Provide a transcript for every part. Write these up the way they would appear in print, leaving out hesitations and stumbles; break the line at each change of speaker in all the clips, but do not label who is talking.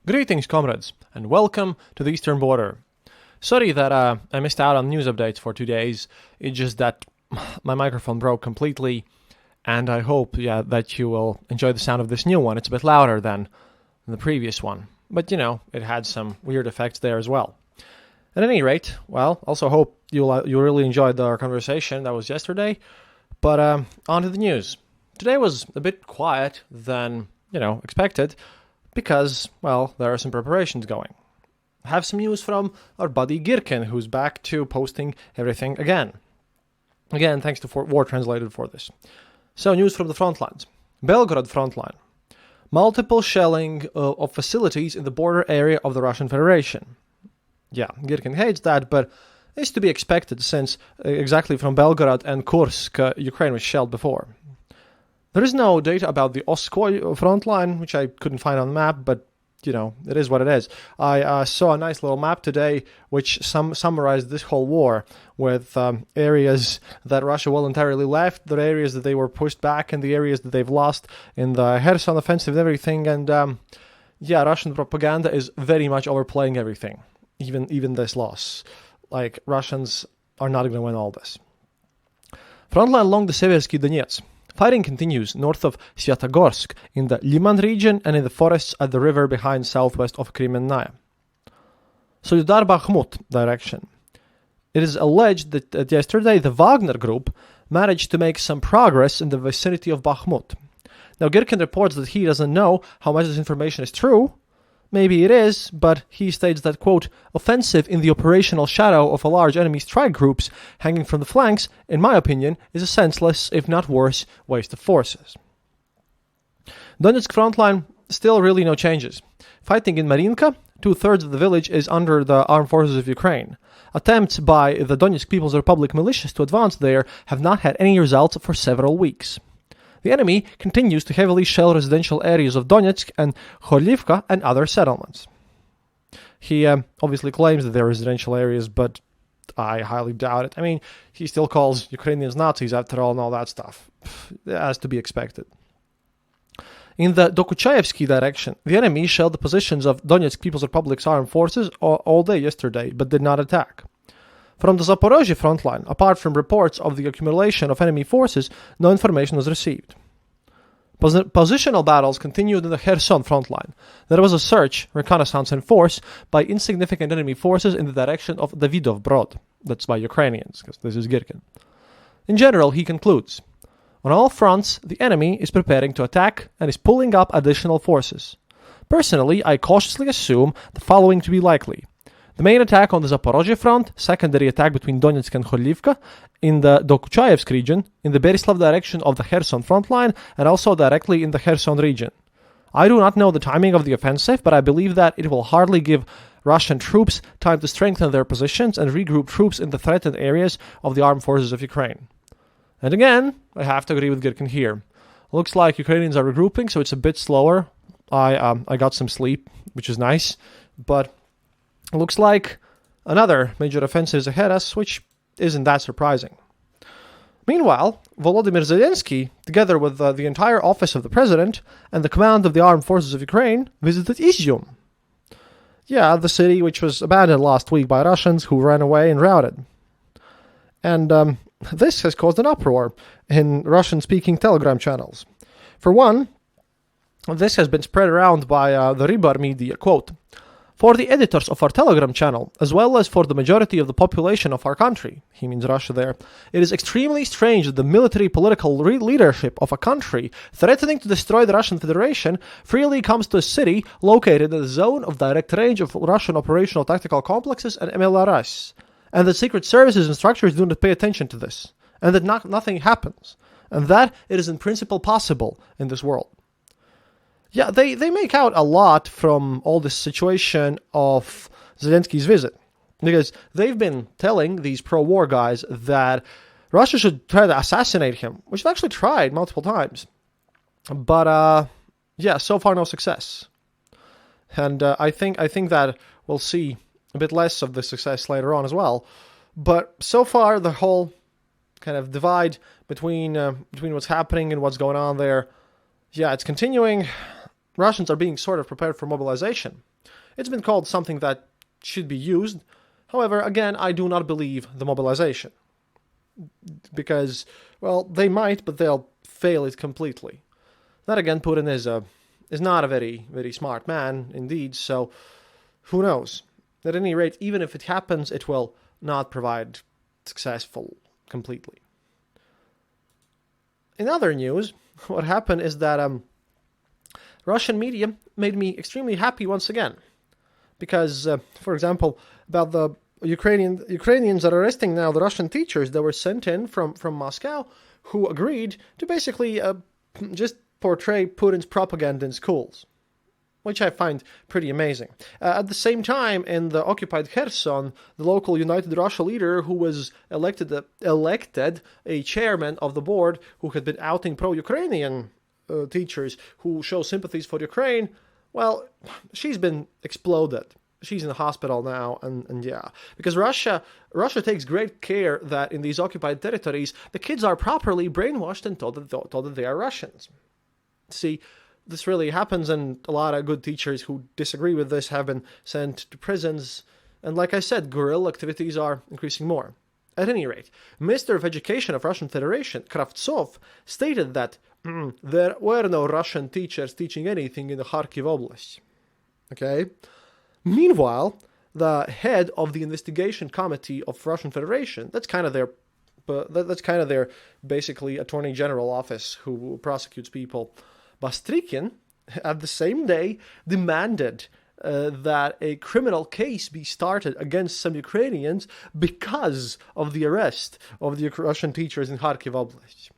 Greetings, comrades, and welcome to the Eastern Border. Sorry that I missed out on news updates for 2 days. It's just that my microphone broke completely, and I hope, that you will enjoy the sound of this new one. It's a bit louder than the previous one, but it had some weird effects there as well. At any rate, also hope you really enjoyed our conversation that was yesterday. But on to the news. Today was a bit quiet than expected, because, there are some preparations going. I have some news from our buddy Girkin, who's back to posting everything again. Again, thanks to War Translated for this. So, news from the front lines. Belgorod front line. Multiple shelling of facilities in the border area of the Russian Federation. Yeah, Girkin hates that, but it's to be expected since exactly from Belgorod and Kursk, Ukraine was shelled before. There is no data about the Oskoy front line, which I couldn't find on the map, but, it is what it is. I saw a nice little map today which summarized this whole war with areas that Russia voluntarily left, the areas that they were pushed back, and the areas that they've lost in the Kherson offensive and everything. And, Russian propaganda is very much overplaying everything, even this loss. Like, Russians are not going to win all this. Frontline along the Seversky Donets. Fighting continues north of Svyatogorsk in the Liman region and in the forests at the river behind southwest of Kremenная. Solidar Bakhmut direction. It is alleged that yesterday the Wagner group managed to make some progress in the vicinity of Bakhmut. Now Girkin reports that he doesn't know how much this information is true. Maybe it is, but he states that, quote, offensive in the operational shadow of a large enemy strike groups hanging from the flanks, in my opinion, is a senseless, if not worse, waste of forces. Donetsk front line, still really no changes. Fighting in Marinka, 2/3 of the village is under the armed forces of Ukraine. Attempts by the Donetsk People's Republic militias to advance there have not had any results for several weeks. The enemy continues to heavily shell residential areas of Donetsk and Khorlivka and other settlements. He obviously claims that they're residential areas, but I highly doubt it. I mean, he still calls Ukrainians Nazis after all and all that stuff. As to be expected. In the Dokuchayevsky direction, the enemy shelled the positions of Donetsk People's Republic's armed forces all day yesterday, but did not attack. From the Zaporozhye front line, apart from reports of the accumulation of enemy forces, no information was received. Positional battles continued in the Kherson front line. There was a search, reconnaissance, and force by insignificant enemy forces in the direction of Davidov Brod. That's by Ukrainians, because this is Girkin. In general, he concludes, on all fronts, the enemy is preparing to attack and is pulling up additional forces. Personally, I cautiously assume the following to be likely. The main attack on the Zaporozhye front, secondary attack between Donetsk and Khorlivka, in the Dokuchayevsk region, in the Berislav direction of the Kherson front line, and also directly in the Kherson region. I do not know the timing of the offensive, but I believe that it will hardly give Russian troops time to strengthen their positions and regroup troops in the threatened areas of the armed forces of Ukraine. And again, I have to agree with Girkin here. Looks like Ukrainians are regrouping, so it's a bit slower. I got some sleep, which is nice, but looks like another major offensive is ahead of us, which isn't that surprising. Meanwhile, Volodymyr Zelensky, together with the entire office of the president and the command of the armed forces of Ukraine, visited Izium. Yeah, the city which was abandoned last week by Russians who ran away and routed. And this has caused an uproar in Russian-speaking Telegram channels. For one, this has been spread around by the Rybar media, quote, for the editors of our Telegram channel, as well as for the majority of the population of our country, he means Russia there, it is extremely strange that the military political leadership of a country threatening to destroy the Russian Federation freely comes to a city located in the zone of direct range of Russian operational tactical complexes and MLRS, and that secret services and structures do not pay attention to this, and that nothing happens, and that it is in principle possible in this world. Yeah, they make out a lot from all this situation of Zelensky's visit, because they've been telling these pro-war guys that Russia should try to assassinate him, which they've actually tried multiple times. But, so far no success. And I think that we'll see a bit less of the success later on as well. But so far, the whole kind of divide between what's happening and what's going on there, it's continuing. Russians are being sort of prepared for mobilization. It's been called something that should be used. However, again, I do not believe the mobilization. Because, well, they might, but they'll fail it completely. Then again, Putin is not a very, very smart man, indeed, so who knows? At any rate, even if it happens, it will not provide successful completely. In other news, what happened is that Russian media made me extremely happy once again. Because, for example, about the Ukrainians that are arresting now the Russian teachers that were sent in from Moscow who agreed to basically just portray Putin's propaganda in schools, which I find pretty amazing. At the same time, in the occupied Kherson, the local United Russia leader who was elected a chairman of the board who had been outing pro-Ukrainian teachers who show sympathies for Ukraine, well, she's been exploded. She's in the hospital now, and yeah. Because Russia takes great care that in these occupied territories, the kids are properly brainwashed and told that they are Russians. See, this really happens, and a lot of good teachers who disagree with this have been sent to prisons. And like I said, guerrilla activities are increasing more. At any rate, Minister of Education of Russian Federation, Kravtsov, stated that there were no Russian teachers teaching anything in the Kharkiv Oblast. Okay? Meanwhile, the head of the investigation committee of Russian Federation, that's kind of their basically attorney general office who prosecutes people, Bastrykin, at the same day demanded that a criminal case be started against some Ukrainians because of the arrest of the Russian teachers in Kharkiv Oblast.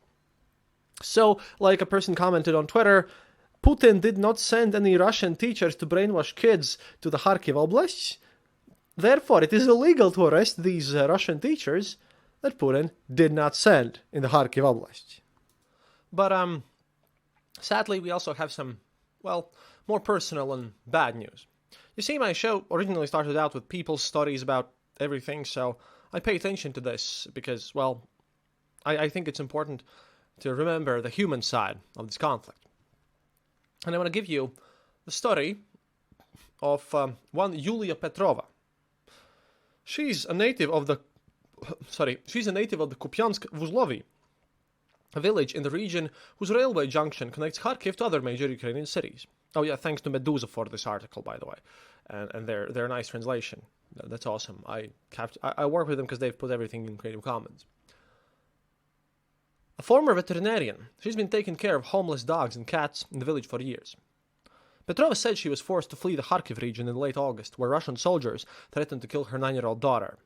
So, like a person commented on Twitter, Putin did not send any Russian teachers to brainwash kids to the Kharkiv Oblast. Therefore, it is illegal to arrest these Russian teachers that Putin did not send in the Kharkiv Oblast. But, sadly, we also have some, well, more personal and bad news. You see, my show originally started out with people's stories about everything, so I pay attention to this because, well, I think it's important to remember the human side of this conflict. And I want to give you the story of one Yulia Petrova. She's a native of the Kupiansk Vuzlovi, a village in the region whose railway junction connects Kharkiv to other major Ukrainian cities. Oh yeah, thanks to Meduza for this article, by the way, and their nice translation. That's awesome. I work with them because they've put everything in Creative Commons. A former veterinarian, she's been taking care of homeless dogs and cats in the village for years. Petrova said she was forced to flee the Kharkiv region in late August, where Russian soldiers threatened to kill her 9-year-old daughter.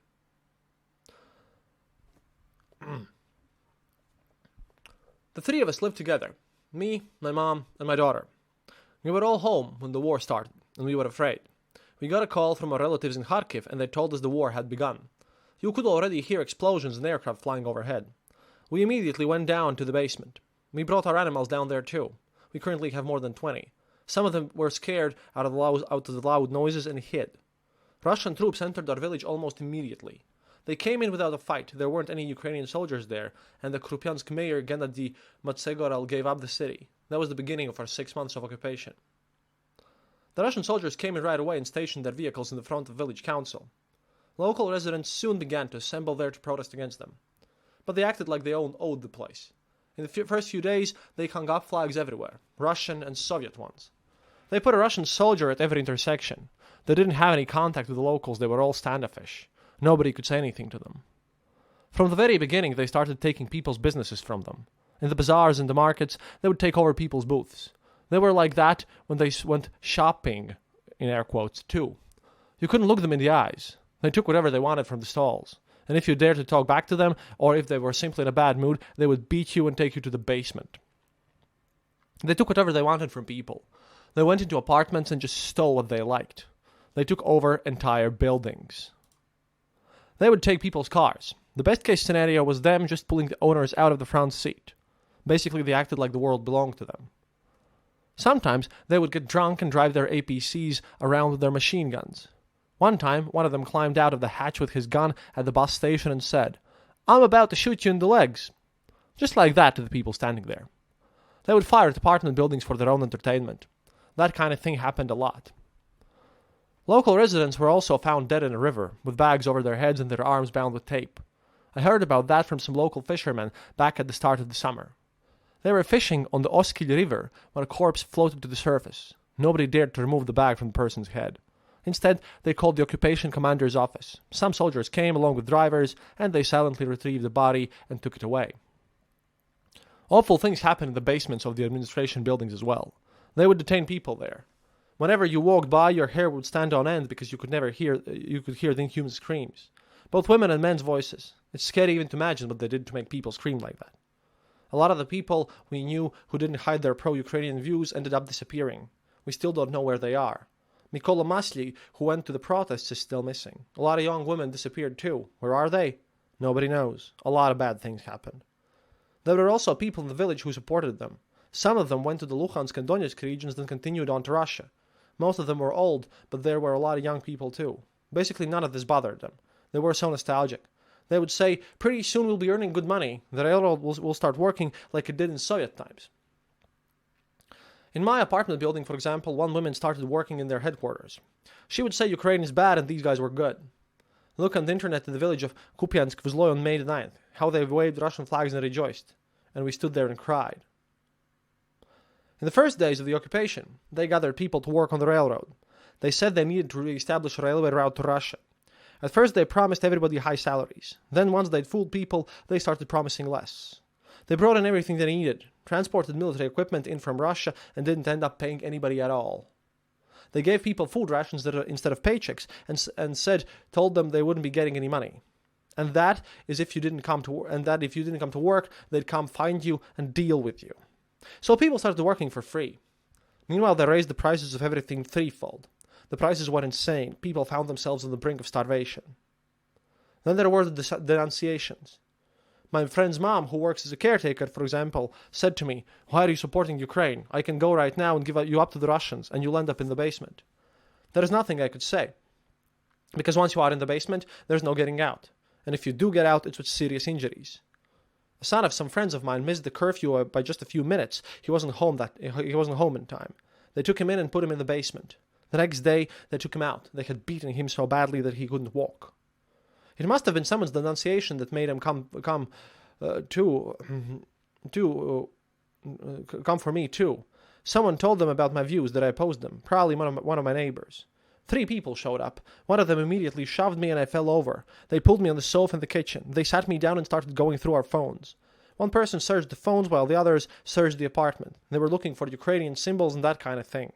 The three of us lived together, me, my mom, and my daughter. We were all home when the war started, and we were afraid. We got a call from our relatives in Kharkiv, and they told us the war had begun. You could already hear explosions and aircraft flying overhead. We immediately went down to the basement. We brought our animals down there too. We currently have more than 20. Some of them were scared out of the loud noises and hid. Russian troops entered our village almost immediately. They came in without a fight. There weren't any Ukrainian soldiers there, and the Kupiansk mayor Gennady Matsegoral gave up the city. That was the beginning of our 6 months of occupation. The Russian soldiers came in right away and stationed their vehicles in the front of the village council. Local residents soon began to assemble there to protest against them. But they acted like they owed the place. In the first few days, they hung up flags everywhere, Russian and Soviet ones. They put a Russian soldier at every intersection. They didn't have any contact with the locals, they were all standoffish. Nobody could say anything to them. From the very beginning, they started taking people's businesses from them. In the bazaars and the markets, they would take over people's booths. They were like that when they went shopping, in air quotes, too. You couldn't look them in the eyes. They took whatever they wanted from the stalls. And if you dared to talk back to them, or if they were simply in a bad mood, they would beat you and take you to the basement. They took whatever they wanted from people. They went into apartments and just stole what they liked. They took over entire buildings. They would take people's cars. The best case scenario was them just pulling the owners out of the front seat. Basically, they acted like the world belonged to them. Sometimes they would get drunk and drive their APCs around with their machine guns. One time, one of them climbed out of the hatch with his gun at the bus station and said, "I'm about to shoot you in the legs." Just like that to the people standing there. They would fire at apartment buildings for their own entertainment. That kind of thing happened a lot. Local residents were also found dead in a river, with bags over their heads and their arms bound with tape. I heard about that from some local fishermen back at the start of the summer. They were fishing on the Oskil River when a corpse floated to the surface. Nobody dared to remove the bag from the person's head. Instead, they called the occupation commander's office. Some soldiers came along with drivers, and they silently retrieved the body and took it away. Awful things happened in the basements of the administration buildings as well. They would detain people there. Whenever you walked by, your hair would stand on end because you could hear the inhuman screams. Both women and men's voices. It's scary even to imagine what they did to make people scream like that. A lot of the people we knew who didn't hide their pro-Ukrainian views ended up disappearing. We still don't know where they are. Mykola Masli, who went to the protests, is still missing. A lot of young women disappeared too. Where are they? Nobody knows. A lot of bad things happened. There were also people in the village who supported them. Some of them went to the Luhansk and Donetsk regions, then continued on to Russia. Most of them were old, but there were a lot of young people too. Basically, none of this bothered them. They were so nostalgic. They would say, pretty soon we'll be earning good money. The railroad will start working like it did in Soviet times. In my apartment building, for example, one woman started working in their headquarters. She would say Ukraine is bad and these guys were good. Look on the internet in the village of Kupiansk-Vzhloy on May 9th, how they waved Russian flags and rejoiced. And we stood there and cried. In the first days of the occupation, they gathered people to work on the railroad. They said they needed to re-establish a railway route to Russia. At first they promised everybody high salaries. Then once they'd fooled people, they started promising less. They brought in everything they needed, transported military equipment in from Russia, and didn't end up paying anybody at all. They gave people food rations instead of paychecks, and told them they wouldn't be getting any money. And that is if you didn't come to work, they'd come find you and deal with you. So people started working for free. Meanwhile, they raised the prices of everything threefold. The prices went insane. People found themselves on the brink of starvation. Then there were the denunciations. My friend's mom, who works as a caretaker, for example, said to me, "Why are you supporting Ukraine? I can go right now and give you up to the Russians, and you'll end up in the basement." There is nothing I could say. Because once you are in the basement, there's no getting out. And if you do get out, it's with serious injuries. The son of some friends of mine missed the curfew by just a few minutes. He wasn't home in time. They took him in and put him in the basement. The next day, they took him out. They had beaten him so badly that he couldn't walk. It must have been someone's denunciation that made him come for me too. Someone told them about my views that I opposed them. Probably one of my neighbors. 3 people showed up. One of them immediately shoved me and I fell over. They pulled me on the sofa in the kitchen. They sat me down and started going through our phones. One person searched the phones while the others searched the apartment. They were looking for Ukrainian symbols and that kind of thing.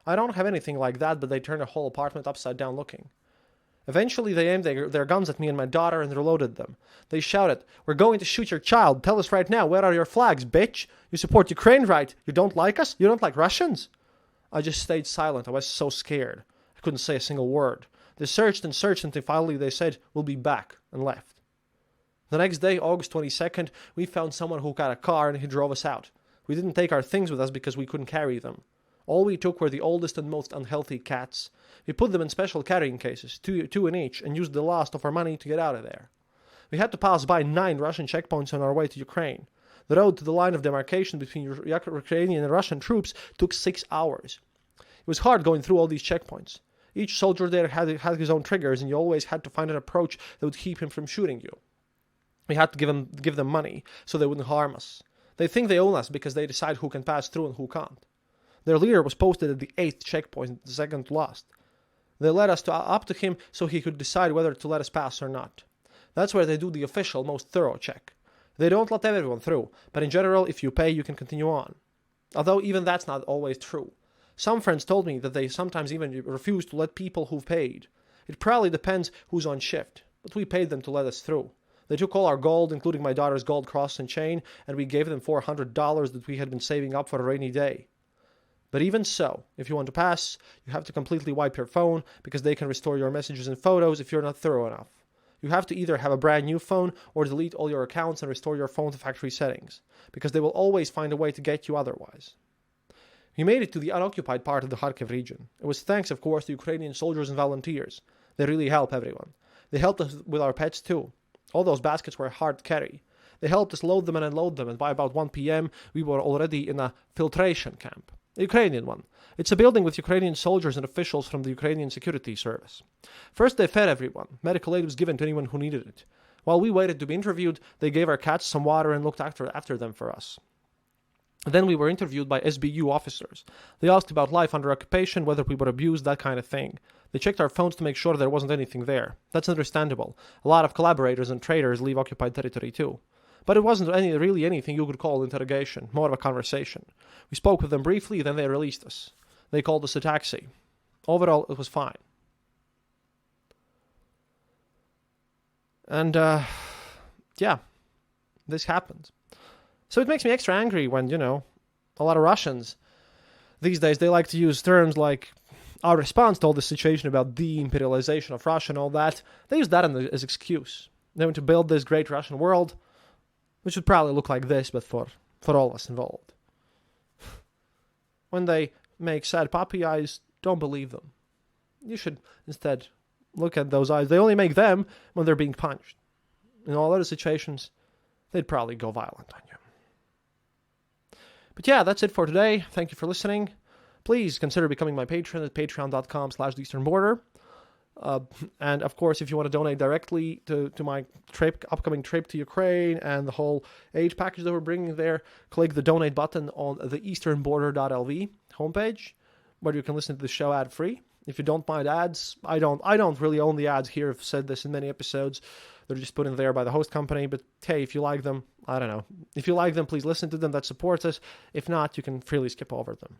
I don't have anything like that, but they turned the whole apartment upside down looking. Eventually, they aimed their guns at me and my daughter and reloaded them. They shouted, "We're going to shoot your child. Tell us right now, where are your flags, bitch? You support Ukraine, right? You don't like us? You don't like Russians?" I just stayed silent. I was so scared. I couldn't say a single word. They searched and searched until finally they said, "We'll be back," and left. The next day, August 22nd, we found someone who got a car and he drove us out. We didn't take our things with us because we couldn't carry them. All we took were the oldest and most unhealthy cats. We put them in special carrying cases, two in each, and used the last of our money to get out of there. We had to pass by 9 Russian checkpoints on our way to Ukraine. The road to the line of demarcation between Ukrainian and Russian troops took 6 hours. It was hard going through all these checkpoints. Each soldier there had his own triggers, and you always had to find an approach that would keep him from shooting you. We had to give them money so they wouldn't harm us. They think they own us because they decide who can pass through and who can't. Their leader was posted at the 8th checkpoint, the second to last. They led us up to him so he could decide whether to let us pass or not. That's where they do the official, most thorough check. They don't let everyone through, but in general, if you pay, you can continue on. Although even that's not always true. Some friends told me that they sometimes even refuse to let people who've paid. It probably depends who's on shift, but we paid them to let us through. They took all our gold, including my daughter's gold cross and chain, and we gave them $400 that we had been saving up for a rainy day. But even so, if you want to pass, you have to completely wipe your phone because they can restore your messages and photos if you're not thorough enough. You have to either have a brand new phone or delete all your accounts and restore your phone to factory settings, because they will always find a way to get you otherwise. We made it to the unoccupied part of the Kharkiv region. It was thanks, of course, to Ukrainian soldiers and volunteers. They really help everyone. They helped us with our pets too. All those baskets were hard to carry. They helped us load them and unload them, and by about 1 p.m. we were already in a filtration camp. The Ukrainian one. It's a building with Ukrainian soldiers and officials from the Ukrainian security service. First, they fed everyone. Medical aid was given to anyone who needed it. While we waited to be interviewed, they gave our cats some water and looked after them for us. Then we were interviewed by SBU officers. They asked about life under occupation, whether we were abused, that kind of thing. They checked our phones to make sure there wasn't anything there. That's understandable. A lot of collaborators and traitors leave occupied territory too. But it wasn't really anything you could call interrogation, more of a conversation. We spoke with them briefly, then they released us. They called us a taxi. Overall, it was fine. And, this happened. So it makes me extra angry when, a lot of Russians, these days, they like to use terms like our response to all this situation about de-imperialization of Russia and all that. They use that as excuse. They want to build this great Russian world, which would probably look like this, but for all of us involved. When they make sad puppy eyes, don't believe them. You should instead look at those eyes. They only make them when they're being punched. In all other situations, they'd probably go violent on you. But yeah, that's it for today. Thank you for listening. Please consider becoming my patron at patreon.com/theeasternborder. And of course, if you want to donate directly to my upcoming trip to Ukraine and the whole aid package that we're bringing there, click the donate button on the easternborder.lv homepage, where you can listen to the show ad-free. If you don't mind ads, I don't really own the ads here. I've said this in many episodes. They're just put in there by the host company. But hey, if you like them, I don't know. If you like them, please listen to them. That supports us. If not, you can freely skip over them.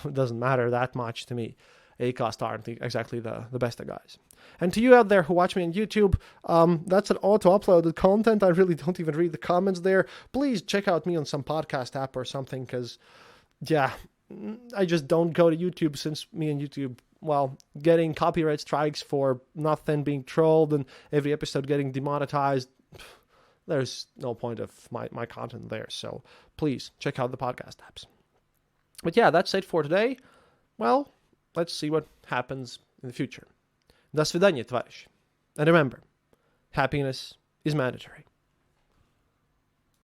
It doesn't matter that much to me. Acast aren't exactly the best of guys. And to you out there who watch me on YouTube, that's an auto-uploaded content. I really don't even read the comments there. Please check out me on some podcast app or something, because, I just don't go to YouTube, since me and YouTube, getting copyright strikes for nothing, being trolled, and every episode getting demonetized. There's no point of my content there. So please check out the podcast apps. But yeah, that's it for today. Well, let's see what happens in the future. До свидания, товарищи. And remember, happiness is mandatory.